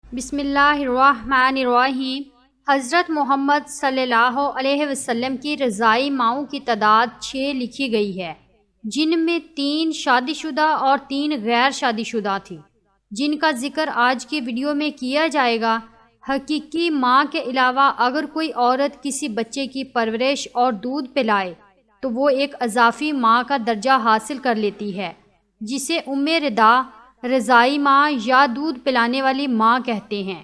بسم اللہ الرحمن الرحیم۔ حضرت محمد صلی اللہ علیہ وسلم کی رضائی ماؤں کی تعداد 6 لکھی گئی ہے، جن میں 3 شادی شدہ اور 3 غیر شادی شدہ تھیں، جن کا ذکر آج کی ویڈیو میں کیا جائے گا۔ حقیقی ماں کے علاوہ اگر کوئی عورت کسی بچے کی پرورش اور دودھ پلائے تو وہ ایک اضافی ماں کا درجہ حاصل کر لیتی ہے، جسے ام رضاع، رضائی ماں یا دودھ پلانے والی ماں کہتے ہیں۔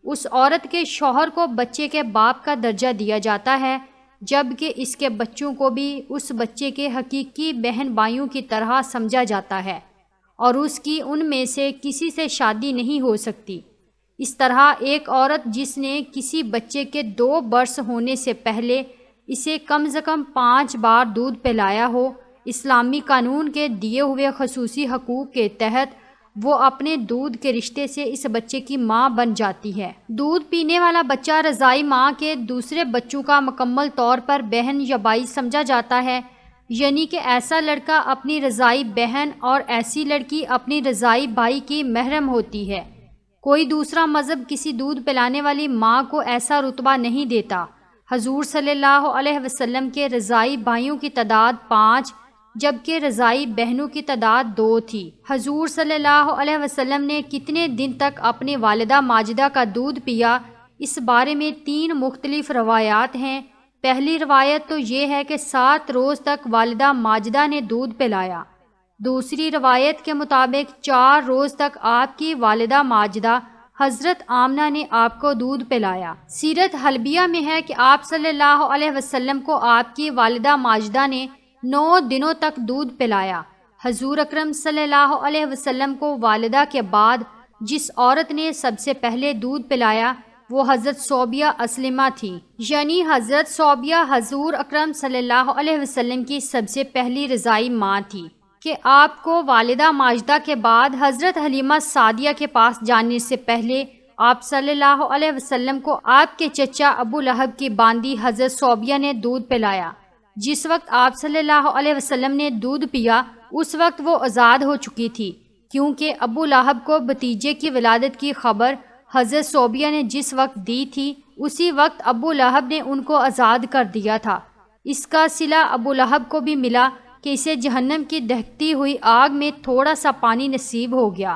اس عورت کے شوہر کو بچے کے باپ کا درجہ دیا جاتا ہے، جبکہ اس کے بچوں کو بھی اس بچے کے حقیقی بہن بھائیوں کی طرح سمجھا جاتا ہے، اور اس کی ان میں سے کسی سے شادی نہیں ہو سکتی۔ اس طرح ایک عورت جس نے کسی بچے کے 2 برس ہونے سے پہلے اسے کم از کم 5 بار دودھ پلایا ہو، اسلامی قانون کے دیے ہوئے خصوصی حقوق کے تحت وہ اپنے دودھ کے رشتے سے اس بچے کی ماں بن جاتی ہے۔ دودھ پینے والا بچہ رضائی ماں کے دوسرے بچوں کا مکمل طور پر بہن یا بھائی سمجھا جاتا ہے، یعنی کہ ایسا لڑکا اپنی رضائی بہن اور ایسی لڑکی اپنی رضائی بھائی کی محرم ہوتی ہے۔ کوئی دوسرا مذہب کسی دودھ پلانے والی ماں کو ایسا رتبہ نہیں دیتا۔ حضور صلی اللہ علیہ وسلم کے رضائی بھائیوں کی تعداد 5 جبکہ رضائی بہنوں کی تعداد 2 تھی۔ حضور صلی اللہ علیہ وسلم نے کتنے دن تک اپنی والدہ ماجدہ کا دودھ پیا، اس بارے میں 3 مختلف روایات ہیں۔ پہلی روایت تو یہ ہے کہ 7 روز تک والدہ ماجدہ نے دودھ پلایا۔ دوسری روایت کے مطابق 4 روز تک آپ کی والدہ ماجدہ حضرت آمنہ نے آپ کو دودھ پلایا۔ سیرت حلبیہ میں ہے کہ آپ صلی اللہ علیہ وسلم کو آپ کی والدہ ماجدہ نے 9 دنوں تک دودھ پلایا۔ حضور اکرم صلی اللہ علیہ وسلم کو والدہ کے بعد جس عورت نے سب سے پہلے دودھ پلایا وہ حضرت صوبیہ اسلمہ تھی، یعنی حضرت صوبیہ حضور اکرم صلی اللہ علیہ وسلم کی سب سے پہلی رضائی ماں تھی کہ آپ کو والدہ ماجدہ کے بعد حضرت حلیمہ سعدیہ کے پاس جانے سے پہلے آپ صلی اللہ علیہ وسلم کو آپ کے چچا ابو لہب کی باندی حضرت صوبیہ نے دودھ پلایا۔ جس وقت آپ صلی اللہ علیہ وسلم نے دودھ پیا اس وقت وہ آزاد ہو چکی تھی، کیونکہ ابو لہب کو بھتیجے کی ولادت کی خبر حضرت صوبیہ نے جس وقت دی تھی اسی وقت ابو لہب نے ان کو آزاد کر دیا تھا۔ اس کا صلہ ابو لہب کو بھی ملا کہ اسے جہنم کی دہکتی ہوئی آگ میں تھوڑا سا پانی نصیب ہو گیا۔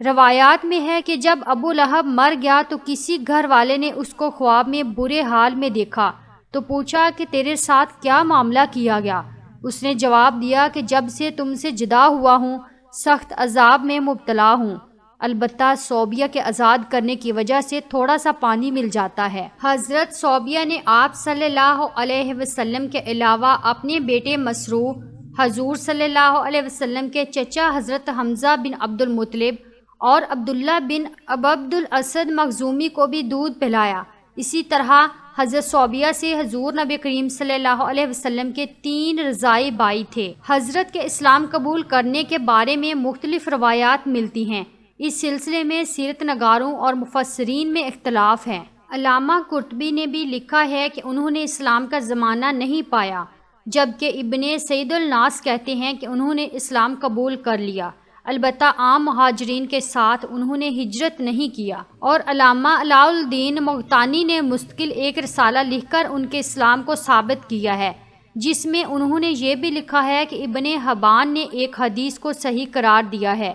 روایات میں ہے کہ جب ابو لہب مر گیا تو کسی گھر والے نے اس کو خواب میں برے حال میں دیکھا تو پوچھا کہ تیرے ساتھ کیا معاملہ کیا گیا؟ اس نے جواب دیا کہ جب سے تم سے جدا ہوا ہوں سخت عذاب میں مبتلا ہوں، البتہ صوبیہ کے آزاد کرنے کی وجہ سے تھوڑا سا پانی مل جاتا ہے۔ حضرت صوبیہ نے آپ صلی اللہ علیہ وسلم کے علاوہ اپنے بیٹے مسروع، حضور صلی اللہ علیہ وسلم کے چچا حضرت حمزہ بن عبد المطلب اور عبداللہ بن عبد الاسد مخزومی کو بھی دودھ پلایا۔ اسی طرح حضرت صوبیہ سے حضور نبی کریم صلی اللہ علیہ وسلم کے 3 رضائی بھائی تھے۔ حضرت کے اسلام قبول کرنے کے بارے میں مختلف روایات ملتی ہیں، اس سلسلے میں سیرت نگاروں اور مفسرین میں اختلاف ہے۔ علامہ قرطبی نے بھی لکھا ہے کہ انہوں نے اسلام کا زمانہ نہیں پایا، جبکہ ابن سعید الناس کہتے ہیں کہ انہوں نے اسلام قبول کر لیا، البتہ عام مہاجرین کے ساتھ انہوں نے ہجرت نہیں کیا۔ اور علامہ علاء الدین مغتانی نے مستقل ایک رسالہ لکھ کر ان کے اسلام کو ثابت کیا ہے، جس میں انہوں نے یہ بھی لکھا ہے کہ ابن حبان نے ایک حدیث کو صحیح قرار دیا ہے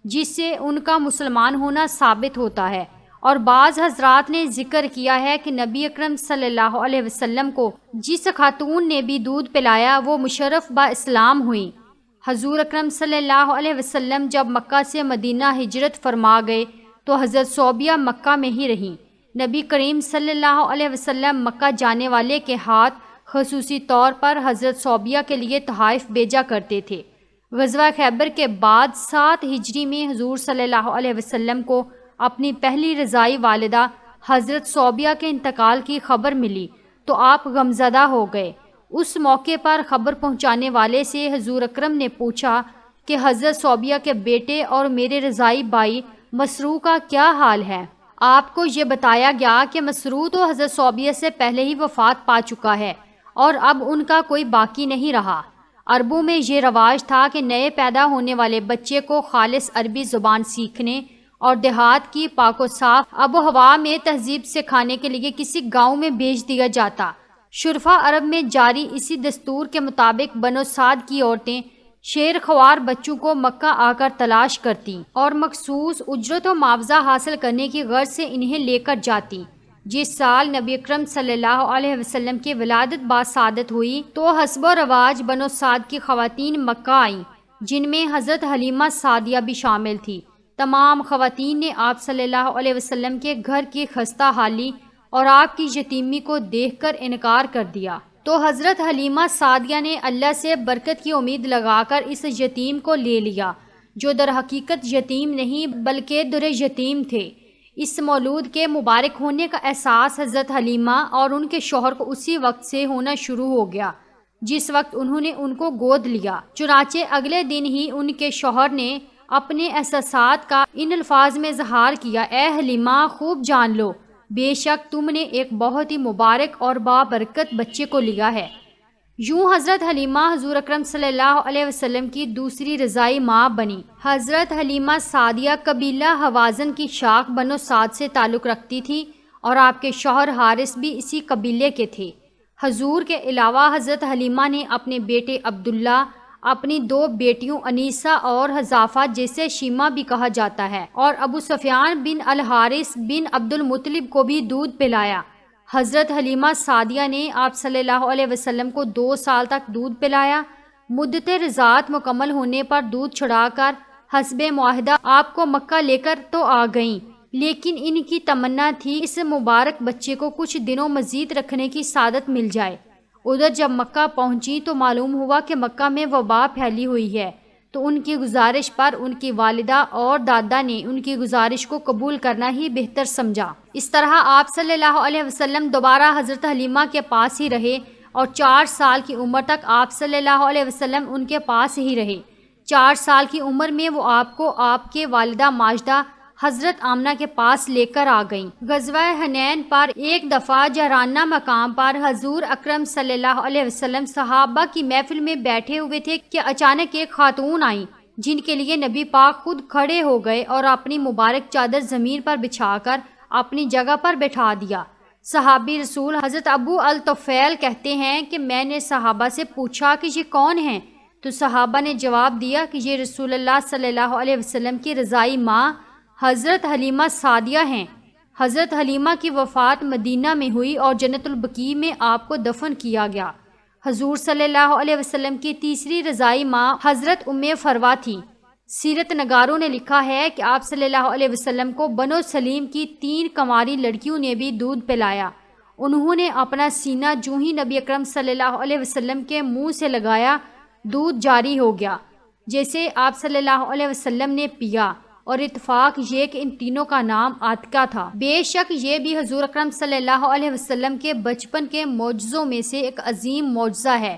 جس سے ان کا مسلمان ہونا ثابت ہوتا ہے، اور بعض حضرات نے ذکر کیا ہے کہ نبی اکرم صلی اللہ علیہ وسلم کو جس خاتون نے بھی دودھ پلایا وہ مشرف با اسلام ہوئیں۔ حضور اکرم صلی اللہ علیہ وسلم جب مکہ سے مدینہ ہجرت فرما گئے تو حضرت صوبیہ مکہ میں ہی رہیں۔ نبی کریم صلی اللہ علیہ وسلم مکہ جانے والے کے ہاتھ خصوصی طور پر حضرت صوبیہ کے لیے تحائف بھیجا کرتے تھے۔ غزوہ خیبر کے بعد 7 ہجری میں حضور صلی اللہ علیہ وسلم کو اپنی پہلی رضائی والدہ حضرت صوبیہ کے انتقال کی خبر ملی تو آپ غمزدہ ہو گئے۔ اس موقع پر خبر پہنچانے والے سے حضور اکرم نے پوچھا کہ حضرت صوبیہ کے بیٹے اور میرے رضائی بھائی مسروع کا کیا حال ہے؟ آپ کو یہ بتایا گیا کہ مسروع تو حضرت صوبیہ سے پہلے ہی وفات پا چکا ہے اور اب ان کا کوئی باقی نہیں رہا۔ عربوں میں یہ رواج تھا کہ نئے پیدا ہونے والے بچے کو خالص عربی زبان سیکھنے اور دیہات کی پاک و صاف آب و ہوا میں تہذیب سے کھانے کے لیے کسی گاؤں میں بھیج دیا جاتا۔ شرفا عرب میں جاری اسی دستور کے مطابق بنو سعد کی عورتیں شیر خوار بچوں کو مکہ آ کر تلاش کرتی اور مخصوص اجرت و معاوضہ حاصل کرنے کی غرض سے انہیں لے کر جاتی۔ جس سال نبی اکرم صلی اللہ علیہ وسلم کی ولادت باسعادت ہوئی تو حسب و رواج بنو سعد کی خواتین مکہ آئیں، جن میں حضرت حلیمہ سعدیہ بھی شامل تھی۔ تمام خواتین نے آپ صلی اللہ علیہ وسلم کے گھر کی خستہ حالی اور آپ کی یتیمی کو دیکھ کر انکار کر دیا، تو حضرت حلیمہ سعدیہ نے اللہ سے برکت کی امید لگا کر اس یتیم کو لے لیا، جو در حقیقت یتیم نہیں بلکہ در یتیم تھے۔ اس مولود کے مبارک ہونے کا احساس حضرت حلیمہ اور ان کے شوہر کو اسی وقت سے ہونا شروع ہو گیا جس وقت انہوں نے ان کو گود لیا۔ چنانچہ اگلے دن ہی ان کے شوہر نے اپنے احساسات کا ان الفاظ میں اظہار کیا: اے حلیمہ، خوب جان لو، بے شک تم نے ایک بہت ہی مبارک اور بابرکت بچے کو لیا ہے۔ یوں حضرت حلیمہ حضور اکرم صلی اللہ علیہ وسلم کی دوسری رضائی ماں بنی۔ حضرت حلیمہ سعدیہ قبیلہ حوازن کی شاخ بنو سعد سے تعلق رکھتی تھی اور آپ کے شوہر حارث بھی اسی قبیلے کے تھے۔ حضور کے علاوہ حضرت حلیمہ نے اپنے بیٹے عبداللہ، اپنی دو بیٹیوں انیسہ اور حذافہ جسے شیمہ بھی کہا جاتا ہے، اور ابو سفیان بن الحارث بن عبد المطلب کو بھی دودھ پلایا۔ حضرت حلیمہ سعدیہ نے آپ صلی اللہ علیہ وسلم کو 2 سال تک دودھ پلایا۔ مدت رضاعت مکمل ہونے پر دودھ چھڑا کر حسب معاہدہ آپ کو مکہ لے کر تو آ گئیں، لیکن ان کی تمنا تھی اس مبارک بچے کو کچھ دنوں مزید رکھنے کی سعادت مل جائے۔ ادھر جب مکہ پہنچی تو معلوم ہوا کہ مکہ میں وبا پھیلی ہوئی ہے، تو ان کی گزارش پر ان کی والدہ اور دادا نے ان کی گزارش کو قبول کرنا ہی بہتر سمجھا۔ اس طرح آپ صلی اللہ علیہ وسلم دوبارہ حضرت حلیمہ کے پاس ہی رہے اور 4 سال کی عمر تک آپ صلی اللہ علیہ وسلم ان کے پاس ہی رہے۔ 4 سال کی عمر میں وہ آپ کو آپ کے والدہ ماجدہ حضرت آمنہ کے پاس لے کر آ گئیں۔ غزوہ حنین پر ایک دفعہ جہرانہ مقام پر حضور اکرم صلی اللہ علیہ وسلم صحابہ کی محفل میں بیٹھے ہوئے تھے کہ اچانک ایک خاتون آئیں، جن کے لیے نبی پاک خود کھڑے ہو گئے اور اپنی مبارک چادر زمین پر بچھا کر اپنی جگہ پر بٹھا دیا۔ صحابی رسول حضرت ابو الطفیل کہتے ہیں کہ میں نے صحابہ سے پوچھا کہ یہ کون ہیں؟ تو صحابہ نے جواب دیا کہ یہ رسول اللہ صلی اللہ علیہ وسلم کی رضائی ماں حضرت حلیمہ سعدیہ ہیں۔ حضرت حلیمہ کی وفات مدینہ میں ہوئی اور جنت البقیع میں آپ کو دفن کیا گیا۔ حضور صلی اللہ علیہ وسلم کی تیسری رضائی ماں حضرت ام فروہ تھی۔ سیرت نگاروں نے لکھا ہے کہ آپ صلی اللہ علیہ وسلم کو بنو سلیم کی 3 کنواری لڑکیوں نے بھی دودھ پلایا۔ انہوں نے اپنا سینہ جو ہی نبی اکرم صلی اللہ علیہ وسلم کے منہ سے لگایا، دودھ جاری ہو گیا، جیسے آپ صلی اللہ علیہ وسلم نے پیا، اور اتفاق یہ کہ ان تینوں کا نام عاتقہ تھا۔ بے شک یہ بھی حضور اکرم صلی اللہ علیہ وسلم کے بچپن کے معجزوں میں سے ایک عظیم معجزہ ہے۔